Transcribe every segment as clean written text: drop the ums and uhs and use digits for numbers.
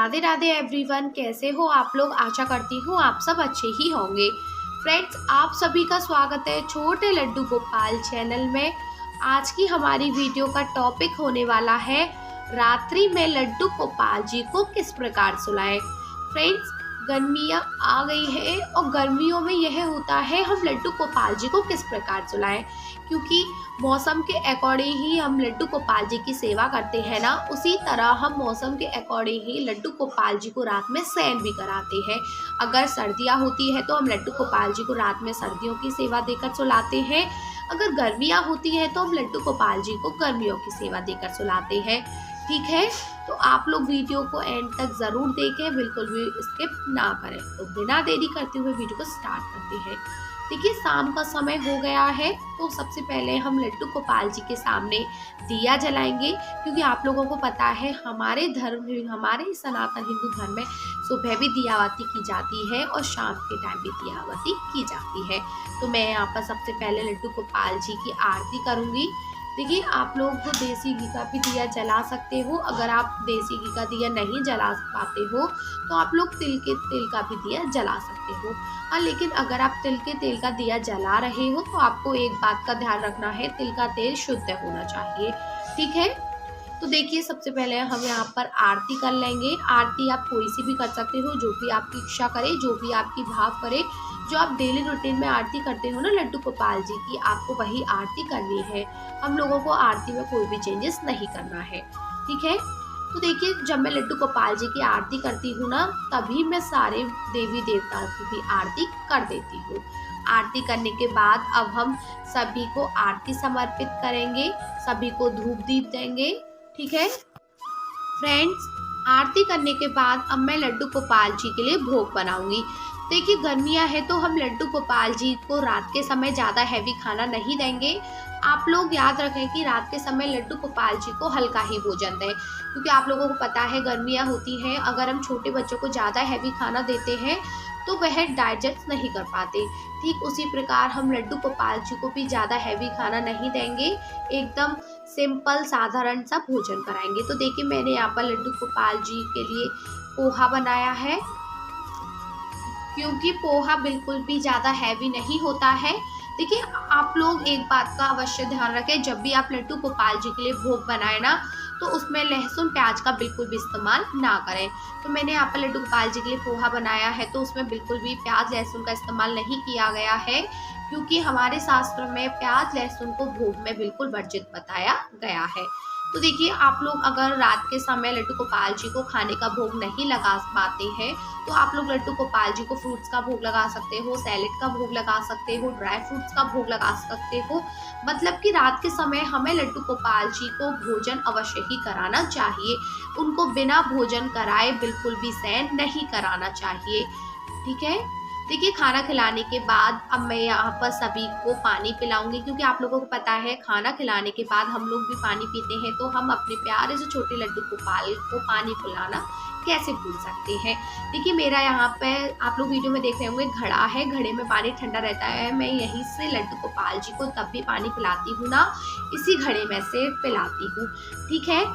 Radhe Radhe everyone, कैसे हो आप लोग। आशा करती हूँ आप सब अच्छे ही होंगे। फ्रेंड्स, आप सभी का स्वागत है छोटे लड्डू गोपाल चैनल में। आज की हमारी वीडियो का टॉपिक होने वाला है रात्रि में लड्डू गोपाल जी को किस प्रकार सुलाएं। फ्रेंड्स, गर्मियाँ आ गई है और गर्मियों में यह होता है हम लड्डू गोपाल जी को किस प्रकार सुलाएं, क्योंकि मौसम के अकॉर्डिंग ही हम लड्डू गोपाल जी की सेवा करते हैं ना, उसी तरह हम मौसम के अकॉर्डिंग ही लड्डू गोपाल जी को रात में शयन भी कराते हैं। अगर सर्दियाँ होती है तो हम लड्डू गोपाल जी को रात में सर्दियों की सेवा देकर सुलाते हैं। अगर गर्मियाँ होती हैं तो हम लड्डू गोपाल जी को गर्मियों की सेवा देकर सुलाते हैं। ठीक है, तो आप लोग वीडियो को एंड तक ज़रूर देखें, बिल्कुल भी स्किप ना करें। तो बिना देरी करते हुए वीडियो को स्टार्ट करते हैं। देखिए, शाम का समय हो गया है, तो सबसे पहले हम लड्डू गोपाल जी के सामने दिया जलाएंगे, क्योंकि आप लोगों को पता है हमारे सनातन हिंदू धर्म में सुबह भी दियावाती की जाती है और शाम के टाइम भी दियावाती की जाती है। तो मैं यहाँ पर सबसे पहले लड्डू गोपाल जी की आरती करूँगी। देखिए, आप लोग देसी घी का भी दिया जला सकते हो। अगर आप देसी घी का दिया नहीं जला पाते हो तो आप लोग तिल के तेल का भी दिया जला सकते हो। हाँ, लेकिन अगर आप तिल के तेल का दिया जला रहे हो तो आपको एक बात का ध्यान रखना है, तिल का तेल शुद्ध होना चाहिए। ठीक है, तो देखिए, सबसे पहले हम यहाँ पर आरती कर लेंगे। आरती आप कोई सी भी कर सकते हो, जो भी आपकी इच्छा करे, जो भी आपकी भाव करे। जो आप डेली रूटीन में आरती करते हो ना लड्डू गोपाल जी की, आपको वही आरती करनी है। हम लोगों को आरती में कोई भी चेंजेस नहीं करना है। ठीक है, तो देखिए, जब मैं लड्डू गोपाल जी की आरती करती हूँ ना, तभी मैं सारे देवी देवताओं की भी आरती कर देती हूँ। आरती करने के बाद अब हम सभी को आरती समर्पित करेंगे, सभी को धूप दीप देंगे। ठीक है फ्रेंड्स, आरती करने के बाद अब मैं लड्डू गोपाल जी के लिए भोग बनाऊंगी। देखिए, गर्मियां है तो हम लड्डू गोपाल जी को रात के समय ज़्यादा हैवी खाना नहीं देंगे। आप लोग याद रखें कि रात के समय लड्डू गोपाल जी को हल्का ही भोजन दें, क्योंकि आप लोगों को पता है गर्मियां होती हैं। अगर हम छोटे बच्चों को ज़्यादा हैवी खाना देते हैं तो वह डाइजेस्ट नहीं कर पाते। ठीक उसी प्रकार हम लड्डू गोपाल जी को भी ज़्यादा हैवी खाना नहीं देंगे, एकदम सिंपल साधारण सा भोजन कराएंगे। तो देखिए, मैंने यहाँ पर लड्डू गोपाल जी के लिए पोहा बनाया है, क्योंकि पोहा बिल्कुल भी ज़्यादा हैवी नहीं होता है। देखिए, आप लोग एक बात का अवश्य ध्यान रखें, जब भी आप लड्डू गोपाल जी के लिए भोग बनाए ना, तो उसमें लहसुन प्याज का बिल्कुल भी इस्तेमाल ना करें। तो मैंने यहाँ पर लड्डू गोपाल जी के लिए पोहा बनाया है, तो उसमें बिल्कुल भी प्याज लहसुन का इस्तेमाल नहीं किया गया है, क्योंकि हमारे शास्त्र में प्याज लहसुन को भोग में बिल्कुल वर्जित बताया गया है। तो देखिए, आप लोग अगर रात के समय लड्डू गोपाल जी को खाने का भोग नहीं लगा पाते हैं, तो आप लोग लड्डू गोपाल जी को फ्रूट्स का भोग लगा सकते हो, सैलेड का भोग लगा सकते हो, ड्राई फ्रूट्स का भोग लगा सकते हो। मतलब कि रात के समय हमें लड्डू गोपाल जी को भोजन अवश्य ही कराना चाहिए। उनको बिना भोजन कराए बिल्कुल भी शयन नहीं कराना चाहिए। ठीक है, देखिए, खाना खिलाने के बाद अब मैं यहाँ पर सभी को पानी पिलाऊंगी, क्योंकि आप लोगों को पता है खाना खिलाने के बाद हम लोग भी पानी पीते हैं, तो हम अपने प्यारे से छोटे लड्डू गोपाल को पानी पिलाना कैसे भूल सकते हैं। देखिए, मेरा यहाँ पे आप लोग वीडियो में देख रहे होंगे घड़ा है, घड़े में पानी ठंडा रहता है। मैं यहीं से लड्डू गोपाल जी को तब भी पानी पिलाती हूँ ना, इसी घड़े में से पिलाती हूँ। ठीक है,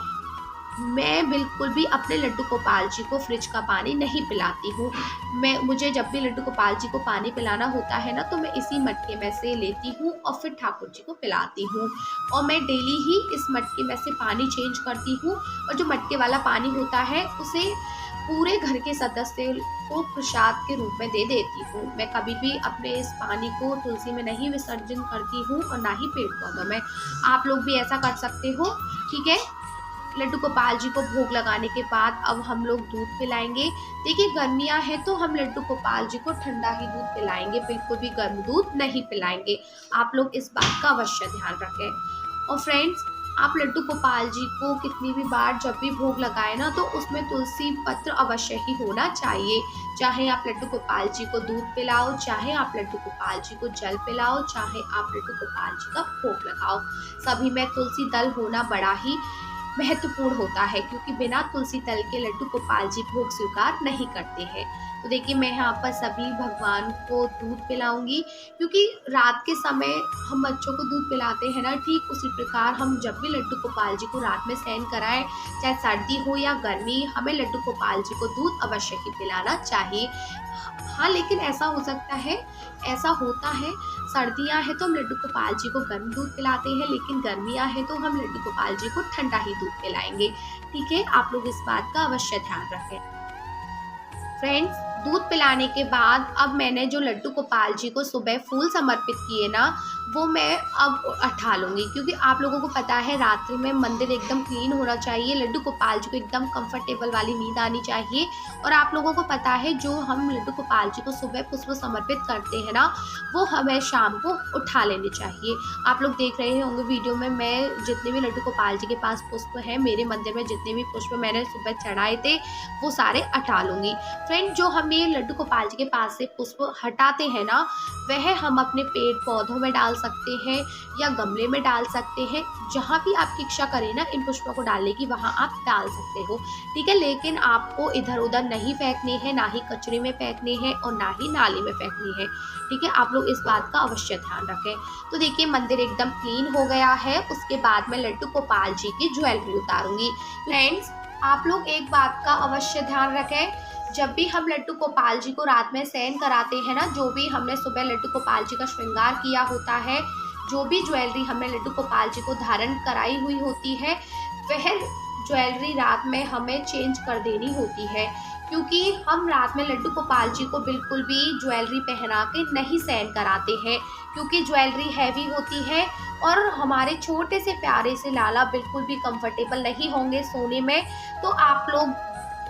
मैं बिल्कुल भी अपने लड्डू गोपाल जी को फ्रिज का पानी नहीं पिलाती हूँ। मुझे जब भी लड्डू गोपाल जी को पानी पिलाना होता है ना, तो मैं इसी मटके में से लेती हूँ और फिर ठाकुर जी को पिलाती हूँ। और मैं डेली ही इस मटके में से पानी चेंज करती हूँ, और जो मटके वाला पानी होता है उसे पूरे घर के सदस्य को प्रसाद के रूप में दे देती हूँ। मैं कभी भी अपने इस पानी को तुलसी में नहीं विसर्जन करती हूँ और ना ही पेड़ पौधों में। आप लोग भी ऐसा कर सकते हो। ठीक है, लड्डू गोपाल जी को भोग लगाने के बाद अब हम लोग दूध पिलाएंगे। देखिए, गर्मियां हैं तो हम लड्डू गोपाल जी को ठंडा ही दूध पिलाएंगे, बिल्कुल भी गर्म दूध नहीं पिलाएंगे। आप लोग इस बात का अवश्य ध्यान रखें। और फ्रेंड्स, आप लड्डू गोपाल जी को कितनी भी बार जब भी भोग लगाए ना, तो उसमें तुलसी पत्र अवश्य ही होना चाहिए। चाहे आप लड्डू गोपाल जी को दूध पिलाओ, चाहे आप लड्डू गोपाल जी को जल पिलाओ, चाहे आप लड्डू गोपाल जी का भोग लगाओ, सभी में तुलसी दल होना बड़ा ही महत्वपूर्ण होता है, क्योंकि बिना तुलसी तल के लड्डू गोपाल जी भोग स्वीकार नहीं करते हैं। तो देखिए, मैं यहाँ पर सभी भगवान को दूध पिलाऊंगी, क्योंकि रात के समय हम बच्चों को दूध पिलाते हैं ना, ठीक उसी प्रकार हम जब भी लड्डू गोपाल जी को रात में शयन कराएं, चाहे सर्दी हो या गर्मी, हमें लड्डू गोपाल जी को दूध अवश्य ही पिलाना चाहिए। हाँ, लेकिन ऐसा हो सकता है, ऐसा होता है, सर्दियाँ हैं तो हम लड्डू गोपाल जी को गर्म दूध पिलाते हैं, लेकिन गर्मियाँ हैं तो हम लड्डू गोपाल जी को ठंडा ही दूध पिलाएंगे। ठीक है, आप लोग इस बात का अवश्य ध्यान रखें। फ्रेंड्स, दूध पिलाने के बाद अब मैंने जो लड्डू गोपाल जी को सुबह फूल समर्पित किए ना, वो मैं अब उठा लूँगी, क्योंकि आप लोगों को पता है रात्रि में मंदिर एकदम क्लीन होना चाहिए, लड्डू गोपाल जी को एकदम कंफर्टेबल वाली नींद आनी चाहिए। और आप लोगों को पता है जो हम लड्डू गोपाल जी को सुबह पुष्प समर्पित करते हैं ना, वो हमें शाम को उठा लेने चाहिए। आप लोग देख रहे होंगे वीडियो में, मैं जितने भी लड्डू गोपाल जी के पास पुष्प हैं, मेरे मंदिर में जितने भी पुष्प मैंने सुबह चढ़ाए थे, वो सारे उठा लूँगी। फ्रेंड, जो हम ये लड्डू गोपाल जी के पास से पुष्प हटाते हैं ना, वह हम अपने पेड़ पौधों में डाल सकते हैं या गमले में डाल सकते हैं। जहाँ भी आपकी इच्छा करे ना इन पुष्पों को डालने की, वहाँ आप डाल सकते हो। ठीक है, लेकिन आपको इधर उधर नहीं फेंकने हैं, ना ही कचरे में फेंकने हैं और ना ही नाली में फेंकनी है। ठीक है, आप लोग इस बात का अवश्य ध्यान रखें। तो देखिए, मंदिर एकदम क्लीन हो गया है। उसके बाद मैं लड्डू गोपाल जी की ज्वेलरी उतारूंगी। फ्रेंड्स, आप लोग एक बात का अवश्य ध्यान रखें, जब भी हम लड्डू गोपाल जी को रात में शयन कराते हैं ना, जो भी हमने सुबह लड्डू गोपाल जी का श्रृंगार किया होता है, जो भी ज्वेलरी हमने लड्डू गोपाल जी को धारण कराई हुई होती है, वह ज्वेलरी रात में हमें चेंज कर देनी होती है, क्योंकि हम रात में लड्डू गोपाल जी को बिल्कुल भी ज्वेलरी पहना के नहीं शयन कराते हैं, क्योंकि ज्वेलरी हैवी होती है और हमारे छोटे से प्यारे से लाला बिल्कुल भी कंफर्टेबल नहीं होंगे सोने में। तो आप लोग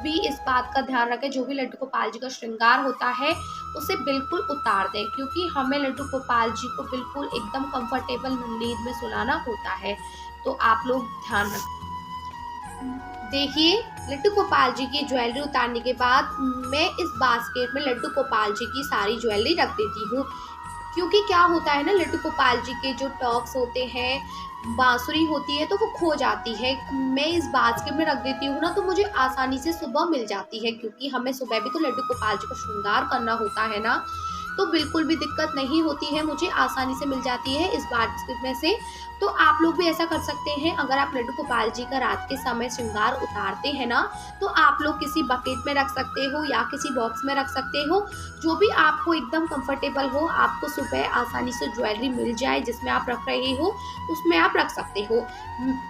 भी इस बात का ध्यान रखें, जो भी लड्डू गोपाल जी का श्रृंगार होता है उसे बिल्कुल उतार दें, क्योंकि हमें लड्डू गोपाल जी को बिल्कुल एकदम कंफर्टेबल नींद में सुलाना होता है। तो आप लोग ध्यान रखें। देखिए, लड्डू गोपाल जी की ज्वेलरी उतारने के बाद मैं इस बास्केट में लड्डू गोपाल जी की सारी ज्वेलरी रख देती हूँ, क्योंकि क्या होता है ना, लड्डू गोपाल जी के जो टॉप्स होते हैं, बांसुरी होती है, तो वो खो जाती है। मैं इस बास्केट में रख देती हूँ ना, तो मुझे आसानी से सुबह मिल जाती है, क्योंकि हमें सुबह भी तो लड्डू गोपाल जी को श्रृंगार करना होता है ना, तो बिल्कुल भी दिक्कत नहीं होती है, मुझे आसानी से मिल जाती है इस बास्केट में से। तो आप लोग भी ऐसा कर सकते हैं, अगर आप लड्डू गोपाल जी का रात के समय श्रृंगार उतारते हैं ना, तो आप लोग किसी बकेट में रख सकते हो या किसी बॉक्स में रख सकते हो, जो भी आपको एकदम कंफर्टेबल हो, आपको सुबह आसानी से ज्वेलरी मिल जाए जिसमें आप रख रहे हो, उसमें आप रख सकते हो।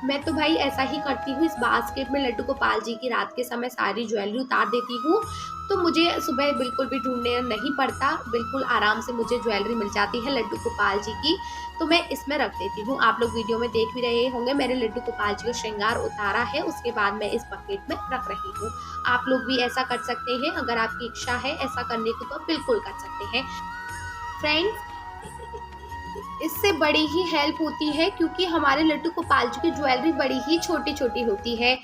मैं तो भाई ऐसा ही करती हूँ, इस बास्केट में लड्डू गोपाल जी की रात के समय सारी ज्वेलरी उतार देती हूँ, तो मुझे सुबह बिल्कुल भी ढूंढने नहीं पड़ता, बिल्कुल आराम से मुझे ज्वेलरी मिल जाती है लड्डू गोपाल जी की, तो मैं इसमें रख देती हूँ। आप लोग वीडियो में देख भी रहे होंगे, मैंने लड्डू गोपाल जी का श्रृंगार उतारा है, उसके बाद मैं इस बकेट में रख रही हूँ। आप लोग भी ऐसा कर सकते हैं, अगर आपकी इच्छा है ऐसा करने की तो बिल्कुल कर सकते हैं। फ्रेंड्स, इससे बड़ी ही हेल्प होती है, क्योंकि हमारे लड्डू गोपाल जी की ज्वेलरी बड़ी ही छोटी छोटी होती है।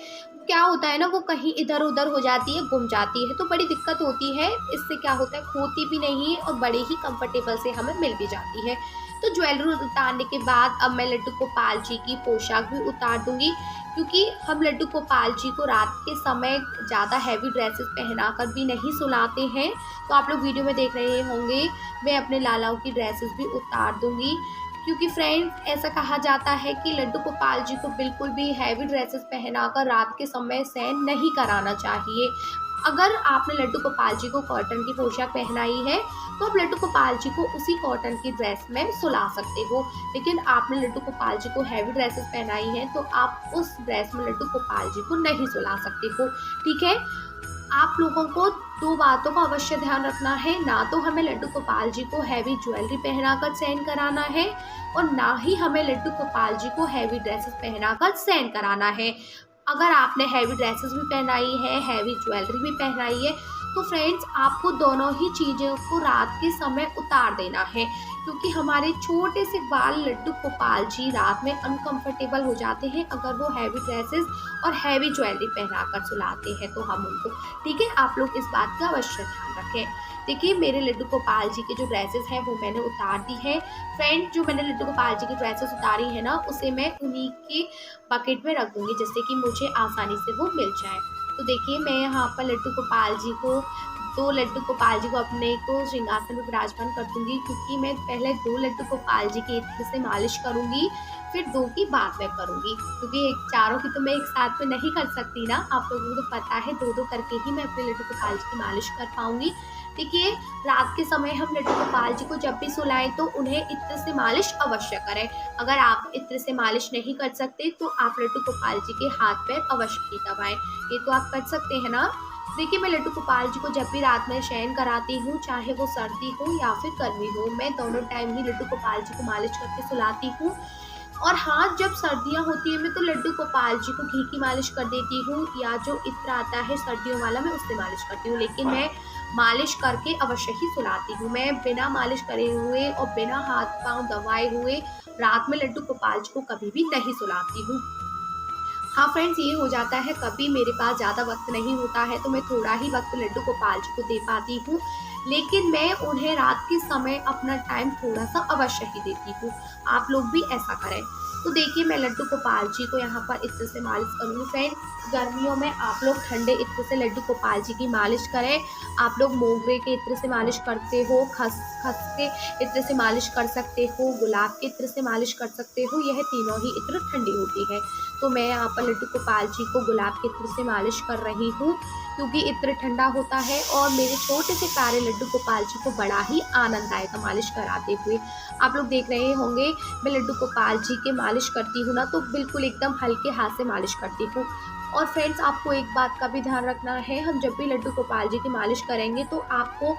क्या होता है ना, वो कहीं इधर उधर हो जाती है, गुम जाती है, तो बड़ी दिक्कत होती है। इससे क्या होता है, खोती भी नहीं है और बड़े ही कंफर्टेबल से हमें मिल भी जाती है। तो ज्वेलरी उतारने के बाद अब मैं लड्डू गोपाल जी की पोशाक भी उतार दूंगी, क्योंकि हम लड्डू गोपाल जी को रात के समय ज़्यादा हैवी ड्रेसेस पहनाकर भी नहीं सुलाते हैं। तो आप लोग वीडियो में देख रहे होंगे, मैं अपने लालाओं की ड्रेसेस भी उतार दूंगी, क्योंकि फ्रेंड्स ऐसा कहा जाता है कि लड्डू गोपाल जी को बिल्कुल भी हैवी ड्रेसेस पहनाकर रात के समय शयन नहीं कराना चाहिए। अगर आपने लड्डू गोपाल जी को कॉटन की पोशाक पहनाई है, तो आप लड्डू गोपाल जी को उसी कॉटन की ड्रेस में सुला सकते हो, लेकिन आपने लड्डू गोपाल जी को हैवी ड्रेसेस पहनाई है, तो आप उस ड्रेस में लड्डू गोपाल जी को नहीं सुला सकते हो। ठीक है, आप लोगों को दो बातों का अवश्य ध्यान रखना है, ना तो हमें लड्डू गोपाल जी को हैवी ज्वेलरी पहनाकर शयन कराना है, और ना ही हमें लड्डू गोपाल जी को हैवी ड्रेसेस पहनाकर शयन कराना है। अगर आपने हैवी ड्रेसेस भी पहनाई है, हैवी ज्वेलरी भी पहनाई है, तो फ्रेंड्स आपको दोनों ही चीज़ों को रात के समय उतार देना है, क्योंकि हमारे छोटे से बाल लड्डू गोपाल जी रात में अनकंफर्टेबल हो जाते हैं अगर वो हैवी ड्रेसेस और हैवी ज्वेलरी पहनाकर सुलाते हैं तो हम उनको। ठीक है, आप लोग इस बात का अवश्य ध्यान रखें। देखिए मेरे लड्डू गोपाल जी के जो ड्रेसेस हैं वो मैंने उतार दी है। फ्रेंड जो मैंने लड्डू गोपाल जी की ड्रेसेस उतारी है ना, उसे मैं उन्हीं के बकेट में रख दूंगी जिससे कि मुझे आसानी से वो मिल जाए। तो देखिए मैं यहाँ पर लड्डू गोपाल जी को, दो लड्डू गोपाल जी को अपने को सिंहासन में विराजमान कर दूंगी, क्योंकि मैं पहले दो लड्डू गोपाल जी की इत्र से मालिश करूंगी, फिर दो की बाद में करूंगी, क्योंकि चारों की तो मैं एक साथ में नहीं कर सकती ना। आप लोगों को तो पता है दो दो करके ही मैं अपने लड्डू गोपाल जी की मालिश कर पाऊंगी। देखिए रात के समय हम लड्डू गोपाल जी को जब भी सुलाएं तो उन्हें इत्र से मालिश अवश्य करें। अगर आप इत्र से मालिश नहीं कर सकते तो आप लड्डू गोपाल जी के हाथ पैर अवश्य ही दबाएं। ये तो आप कर सकते हैं ना। देखिए मैं लड्डू गोपाल जी को जब भी रात में शयन कराती हूँ, चाहे वो सर्दी हो या फिर गर्मी हो, मैं दोनों टाइम ही लड्डू गोपाल जी को मालिश करके सुलाती हूँ। और हाँ, जब सर्दियाँ होती है मैं तो लड्डू गोपाल जी को घी की मालिश कर देती हूँ, या जो इत्र आता है सर्दियों वाला मैं उससे मालिश करती हूँ, लेकिन मैं मालिश करके अवश्य ही सुलाती हूँ। मैं बिना मालिश करे हुए और बिना हाथ पांव दबाए हुए रात में लड्डू गोपाल जी को कभी भी नहीं सुलाती हूँ। हाँ फ्रेंड्स, ये हो जाता है कभी मेरे पास ज़्यादा वक्त नहीं होता है तो मैं थोड़ा ही वक्त लड्डू गोपाल जी को दे पाती हूँ, लेकिन मैं उन्हें रात के समय अपना टाइम थोड़ा सा अवश्य ही देती हूँ। आप लोग भी ऐसा करें। तो देखिए मैं लड्डू गोपाल जी को यहाँ पर इत्र से मालिश करूँगी। फ्रेंड्स गर्मियों में आप लोग ठंडे इत्र से लड्डू गोपाल जी की मालिश करें। आप लोग मोगरे के इत्र से मालिश करते हो, खस के इत्र से मालिश कर सकते हो, गुलाब के इत्र से मालिश कर सकते हो। यह तीनों ही इत्र ठंडी होती है। तो मैं यहाँ पर लड्डू गोपाल जी को गुलाब के इत्र से मालिश कर रही हूँ, क्योंकि इत्र ठंडा होता है और मेरे छोटे से प्यारे लड्डू गोपाल जी को बड़ा ही आनंद आएगा मालिश कराते हुए। आप लोग देख रहे होंगे मैं लड्डू गोपाल जी के मालिश करती हूँ ना, तो बिल्कुल एकदम हल्के हाथ से मालिश करती हूँ। और फ्रेंड्स आपको एक बात का भी ध्यान रखना है, हम जब भी लड्डू गोपाल जी की मालिश करेंगे तो आपको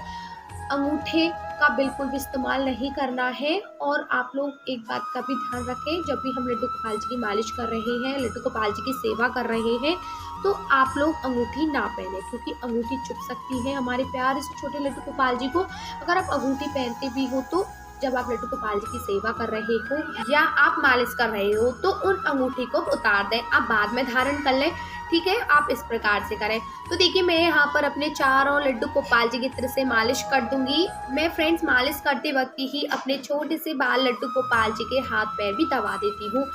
अंगूठे का बिल्कुल भी इस्तेमाल नहीं करना है। और आप लोग एक बात का भी ध्यान रखें, जब भी हम लड्डू गोपाल जी की मालिश कर रहे हैं, लड्डू गोपाल जी की सेवा कर रहे हैं, तो आप लोग अंगूठी ना पहने, क्योंकि अंगूठी चुभ सकती है हमारे प्यारे से छोटे लड्डू गोपाल जी को। अगर आप अंगूठी पहनते भी हो तो जब आप लड्डू गोपाल जी की सेवा कर रहे हो या आप मालिश कर रहे हो तो उन अंगूठी को उतार दें, आप बाद में धारण कर लें। ठीक है, आप इस प्रकार से करें। तो देखिए मैं यहाँ पर अपने चारों लड्डू गोपाल जी की तरह से मालिश कर दूंगी। मैं फ्रेंड्स मालिश करते वक्त ही अपने छोटे से बाल लड्डू गोपाल जी के हाथ पैर भी दबा देती हूँ।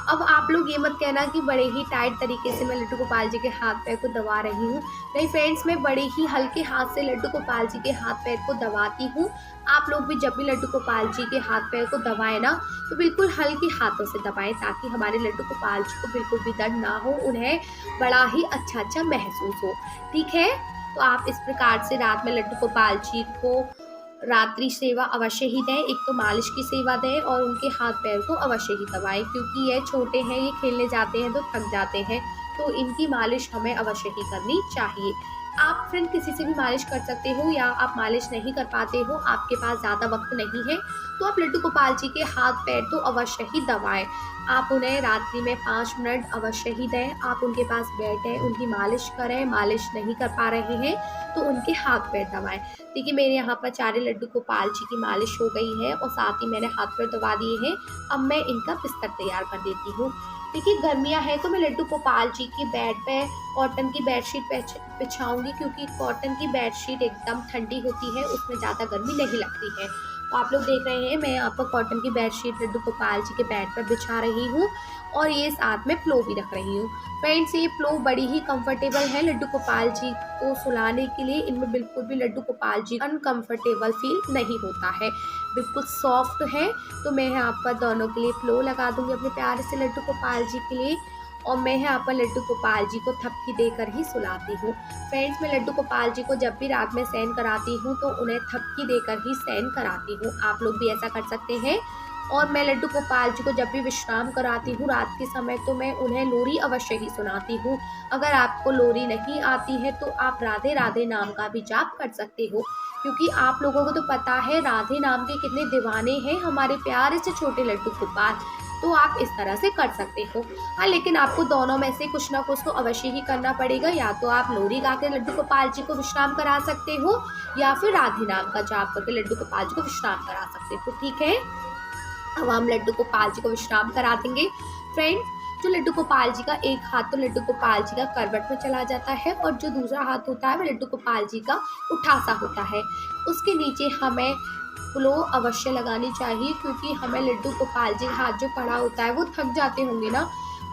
अब आप लोग ये मत कहना कि बड़े ही टाइट तरीके से मैं लड्डू गोपाल जी के हाथ पैर को दबा रही हूँ। नहीं फ्रेंड्स, मैं बड़े ही हल्के हाथ से लड्डू गोपाल जी के हाथ पैर को दबाती हूँ। आप लोग भी जब भी लड्डू गोपाल जी के हाथ पैर को दबाएं ना, तो बिल्कुल हल्के हाथों से दबाएं, ताकि हमारे लड्डू गोपाल जी को बिल्कुल भी दर्द ना हो, उन्हें बड़ा ही अच्छा महसूस हो। ठीक है, तो आप इस प्रकार से रात में लड्डू गोपाल जी को रात्रि सेवा अवश्य ही दें। एक तो मालिश की सेवा दें और उनके हाथ पैर को अवश्य ही दबाएं, क्योंकि ये छोटे हैं, ये खेलने जाते हैं तो थक जाते हैं, तो इनकी मालिश हमें अवश्य ही करनी चाहिए। आप फ्रेंड किसी से भी मालिश कर सकते हो, या आप मालिश नहीं कर पाते हो, आपके पास ज़्यादा वक्त नहीं है, तो आप लड्डू गोपाल जी के हाथ पैर तो अवश्य ही दबाएं। आप उन्हें रात्रि में 5 मिनट अवश्य ही दें। आप उनके पास बैठें, उनकी मालिश करें। मालिश नहीं कर पा रहे हैं तो उनके हाथ पैर दबाएं। देखिए मेरे यहाँ पर चारे लड्डू गोपाल जी की मालिश हो गई है और साथ ही मैंने हाथ पैर दबा दिए हैं। अब मैं इनका बिस्तर तैयार कर देती हूँ। देखिए गर्मियाँ हैं तो मैं लड्डू गोपाल जी की बेड पे कॉटन की बेडशीट बिछाऊंगी, क्योंकि कॉटन की बेडशीट एकदम ठंडी होती है, उसमें ज़्यादा गर्मी नहीं लगती है। तो आप लोग देख रहे हैं मैं यहाँ पर कॉटन की बेडशीट लड्डू गोपाल जी के बेड पर बिछा रही हूँ, और ये साथ में पिलो भी रख रही हूँ। फ्रेंड्स ये पिलो बड़ी ही कंफर्टेबल है लड्डू गोपाल जी को सुलाने के लिए। इनमें बिल्कुल भी लड्डू गोपाल जी अनकंफर्टेबल फील नहीं होता है, बिल्कुल सॉफ्ट है। तो मैं यहाँ पर दोनों के लिए पिलो लगा दूंगी अपने प्यारे से लड्डू गोपाल जी के लिए, और मैं यहाँ पर लड्डू गोपाल जी को थपकी देकर ही सुलाती हूँ। फ्रेंड्स मैं लड्डू गोपाल जी को जब भी रात में सैन कराती हूँ तो उन्हें थपकी देकर ही सैन कराती हूँ। आप लोग भी ऐसा कर सकते हैं। और मैं लड्डू गोपाल जी को जब भी विश्राम कराती हूँ रात के समय, तो मैं उन्हें लोरी अवश्य ही सुनाती हूँ। अगर आपको लोरी नहीं आती है तो आप राधे राधे नाम का भी जाप कर सकते हो, क्योंकि आप लोगों को तो पता है राधे नाम के कितने दीवाने हैं हमारे प्यारे से छोटे लड्डू गोपाल। तो आप इस तरह से कर सकते हो। हाँ, लेकिन आपको दोनों में से कुछ ना कुछ तो अवश्य ही करना पड़ेगा। या तो आप लोरी गा के लड्डू गोपाल जी को विश्राम करा सकते हो, या फिर राधे नाम का जाप करके लड्डू गोपाल जी को विश्राम करा सकते हो। ठीक है, अब हम लड्डू गोपाल जी को विश्राम करा देंगे। फ्रेंड्स, जो लड्डू गोपाल जी का एक हाथ तो लड्डू गोपाल जी का करवट में चला जाता है, और जो दूसरा हाथ होता है वो लड्डू गोपाल जी का उठासा होता है। उसके नीचे हमें फ्लो अवश्य लगानी चाहिए, क्योंकि हमें लड्डू गोपाल जी का हाथ जो खड़ा होता है वो थक जाते होंगे ना।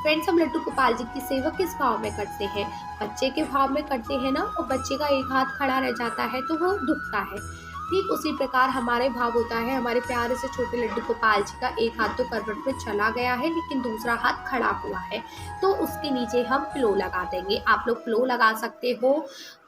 फ्रेंड्स, हम लड्डू गोपाल जी की सेवा किस भाव में करते हैं? बच्चे के भाव में करते हैं ना, और बच्चे का एक हाथ खड़ा रह जाता है तो वो दुखता है। ठीक उसी प्रकार हमारे भाव होता है। हमारे प्यारे से छोटे लड्डू गोपाल जी का एक हाथ तो करवट में चला गया है, लेकिन दूसरा हाथ खड़ा हुआ है, तो उसके नीचे हम पिलो लगा देंगे। आप लोग पिलो लगा सकते हो,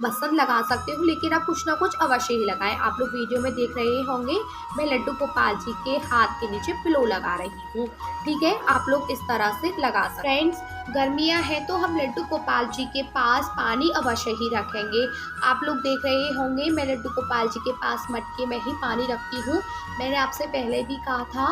मसन लगा सकते हो, लेकिन आप कुछ ना कुछ अवश्य ही लगाएं। आप लोग वीडियो में देख रहे होंगे, मैं लड्डू गोपाल जी के हाथ के नीचे पिलो लगा रही हूँ। ठीक है, आप लोग इस तरह से लगा सकते। फ्रेंड्स, गर्मियाँ हैं तो हम लड्डू गोपाल जी के पास पानी अवश्य ही रखेंगे। आप लोग देख रहे होंगे, मैं लड्डू गोपाल जी के पास मटके में ही पानी रखती हूँ। मैंने आपसे पहले भी कहा था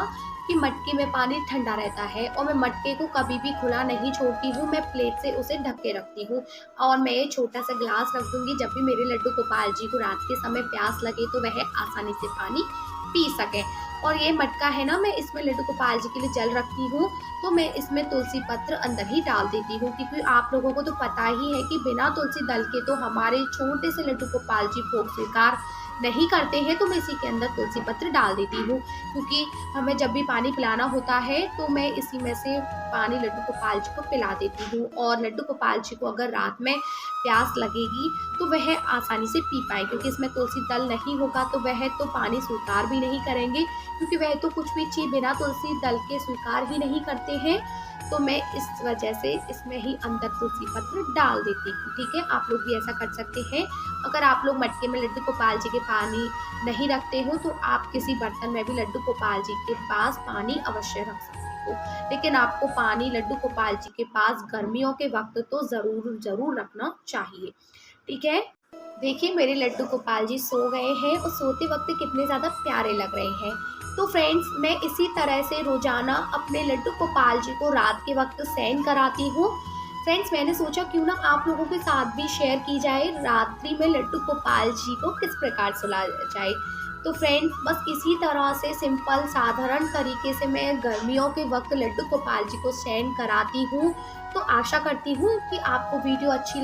कि मटके में पानी ठंडा रहता है, और मैं मटके को कभी भी खुला नहीं छोड़ती हूँ। मैं प्लेट से उसे ढक के रखती हूँ, और मैं ये छोटा सा गिलास रख दूँगी। जब भी मेरे लड्डू गोपाल जी को रात के समय प्यास लगे तो वह आसानी से पानी पी सकें। और ये मटका है ना, मैं इसमें लड्डू गोपाल जी के लिए जल रखती हूँ, तो मैं इसमें तुलसी पत्र अंदर ही डाल देती हूँ, क्योंकि आप लोगों को तो पता ही है कि बिना तुलसी दल के तो हमारे छोटे से लड्डू गोपाल जी भोग स्वीकार नहीं करते हैं। तो मैं इसी के अंदर तुलसी पत्र डाल देती हूँ, क्योंकि हमें जब भी पानी पिलाना होता है तो मैं इसी में से पानी लड्डू गोपाल जी को पिला देती हूँ। और लड्डू गोपाल जी को अगर रात में प्यास लगेगी तो वह आसानी से पी पाए, क्योंकि इसमें तुलसी दल नहीं होगा तो वह तो पानी स्वीकार भी नहीं करेंगे, क्योंकि वह तो कुछ भी चीज़ बिना तुलसी दल के स्वीकार ही नहीं करते हैं। तो मैं इस वजह से इसमें ही अंदर तुलसी पत्र डाल देती हूँ। ठीक है, आप लोग भी ऐसा कर सकते हैं। अगर आप लोग मटके में लड्डू गोपाल जी के पानी नहीं रखते हो तो आप किसी बर्तन में भी लड्डू गोपाल जी के पास पानी अवश्य रख सकते हो, लेकिन आपको पानी लड्डू गोपाल जी के पास गर्मियों के वक्त तो ज़रूर रखना चाहिए। ठीक है, देखिए मेरे लड्डू गोपाल जी सो गए हैं, और सोते वक्त कितने ज़्यादा प्यारे लग रहे हैं। तो फ्रेंड्स, मैं इसी तरह से रोज़ाना अपने लड्डू गोपाल जी को रात के वक्त सैन कराती हूँ। फ्रेंड्स, मैंने सोचा क्यों ना आप लोगों के साथ भी शेयर की जाए रात्रि में लड्डू गोपाल जी को किस प्रकार सुलाया जाए। तो फ्रेंड्स, बस इसी तरह से सिंपल साधारण तरीके से मैं गर्मियों के वक्त लड्डू गोपाल जी को सैन कराती हूँ। तो आशा करती हूँ कि आपको वीडियो अच्छी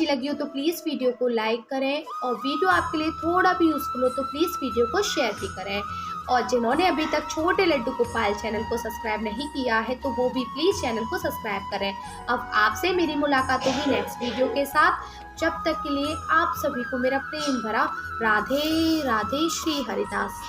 लगी हो तो प्लीज़ वीडियो को लाइक करें, और वीडियो आपके लिए थोड़ा भी यूज़फुल हो तो प्लीज़ वीडियो को शेयर भी करें। और जिन्होंने अभी तक छोटे लड्डू गोपाल चैनल को सब्सक्राइब नहीं किया है तो वो भी प्लीज़ चैनल को सब्सक्राइब करें। अब आपसे मेरी मुलाकात होगी नेक्स्ट वीडियो के साथ। जब तक के लिए आप सभी को मेरा प्रेम भरा राधे राधे, श्री हरिदास।